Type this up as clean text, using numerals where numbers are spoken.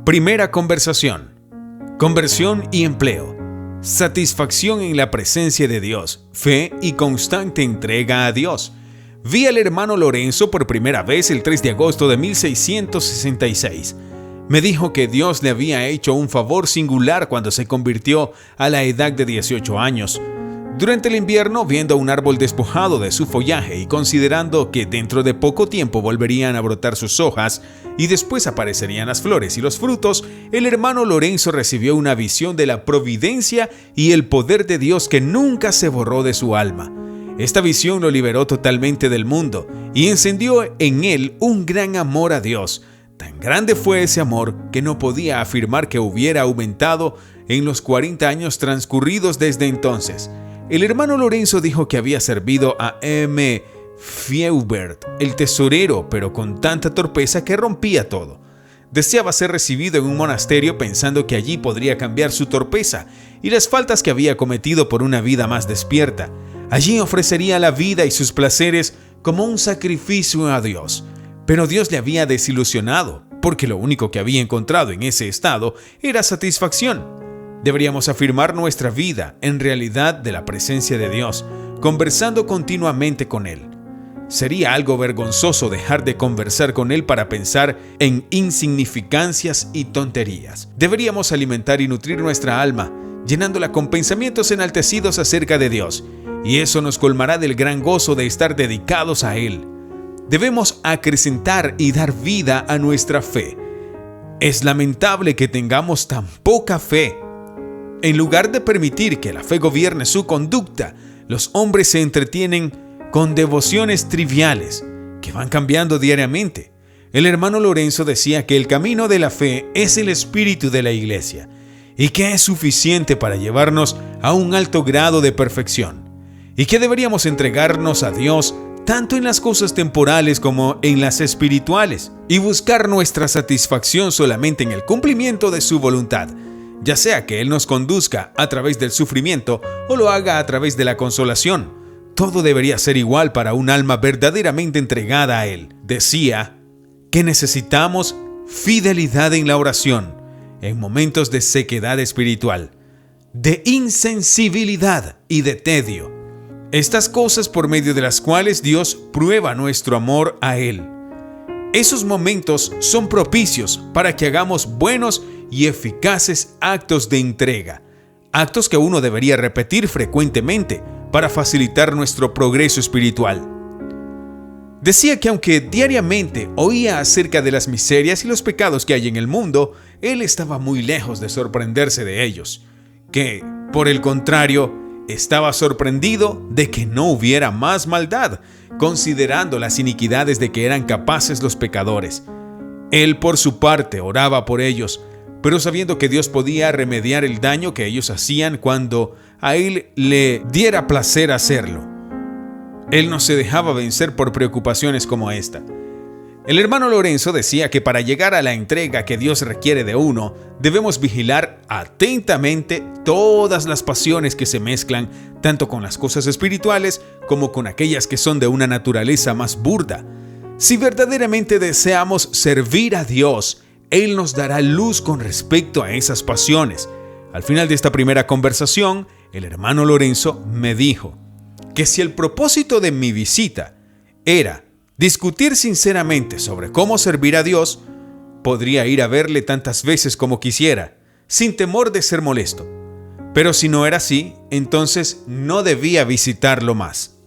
Primera conversación. Conversión y empleo. Satisfacción en la presencia de Dios. Fe y constante entrega a Dios. Vi al hermano Lorenzo por primera vez el 3 de agosto de 1666. Me dijo que Dios le había hecho un favor singular cuando se convirtió a la edad de 18 años. Durante el invierno, viendo un árbol despojado de su follaje y considerando que dentro de poco tiempo volverían a brotar sus hojas y después aparecerían las flores y los frutos, el hermano Lorenzo recibió una visión de la providencia y el poder de Dios que nunca se borró de su alma. Esta visión lo liberó totalmente del mundo y encendió en él un gran amor a Dios. Tan grande fue ese amor que no podía afirmar que hubiera aumentado en los 40 años transcurridos desde entonces. El hermano Lorenzo dijo que había servido a M. Fieubert, el tesorero, pero con tanta torpeza que rompía todo. Deseaba ser recibido en un monasterio pensando que allí podría cambiar su torpeza y las faltas que había cometido por una vida más despierta. Allí ofrecería la vida y sus placeres como un sacrificio a Dios. Pero Dios le había desilusionado, porque lo único que había encontrado en ese estado era satisfacción. Deberíamos afirmar nuestra vida en realidad de la presencia de Dios, conversando continuamente con Él. Sería algo vergonzoso dejar de conversar con Él para pensar en insignificancias y tonterías. Deberíamos alimentar y nutrir nuestra alma, llenándola con pensamientos enaltecidos acerca de Dios, y eso nos colmará del gran gozo de estar dedicados a Él. Debemos acrecentar y dar vida a nuestra fe. Es lamentable que tengamos tan poca fe. En lugar de permitir que la fe gobierne su conducta, los hombres se entretienen con devociones triviales que van cambiando diariamente. El hermano Lorenzo decía que el camino de la fe es el espíritu de la iglesia y que es suficiente para llevarnos a un alto grado de perfección y que deberíamos entregarnos a Dios tanto en las cosas temporales como en las espirituales y buscar nuestra satisfacción solamente en el cumplimiento de su voluntad, ya sea que Él nos conduzca a través del sufrimiento o lo haga a través de la consolación. Todo debería ser igual para un alma verdaderamente entregada a Él. Decía que necesitamos fidelidad en la oración, en momentos de sequedad espiritual, de insensibilidad y de tedio. Estas cosas por medio de las cuales Dios prueba nuestro amor a Él. Esos momentos son propicios para que hagamos buenos y eficaces actos de entrega, actos que uno debería repetir frecuentemente para facilitar nuestro progreso espiritual. Decía que aunque diariamente oía acerca de las miserias y los pecados que hay en el mundo, él estaba muy lejos de sorprenderse de ellos, que, por el contrario, estaba sorprendido de que no hubiera más maldad, considerando las iniquidades de que eran capaces los pecadores. Él, por su parte, oraba por ellos, pero sabiendo que Dios podía remediar el daño que ellos hacían cuando a Él le diera placer hacerlo. Él no se dejaba vencer por preocupaciones como esta. El hermano Lorenzo decía que para llegar a la entrega que Dios requiere de uno, debemos vigilar atentamente todas las pasiones que se mezclan tanto con las cosas espirituales como con aquellas que son de una naturaleza más burda. Si verdaderamente deseamos servir a Dios, Él nos dará luz con respecto a esas pasiones. Al final de esta primera conversación, el hermano Lorenzo me dijo que si el propósito de mi visita era discutir sinceramente sobre cómo servir a Dios, podría ir a verle tantas veces como quisiera, sin temor de ser molesto. Pero si no era así, entonces no debía visitarlo más.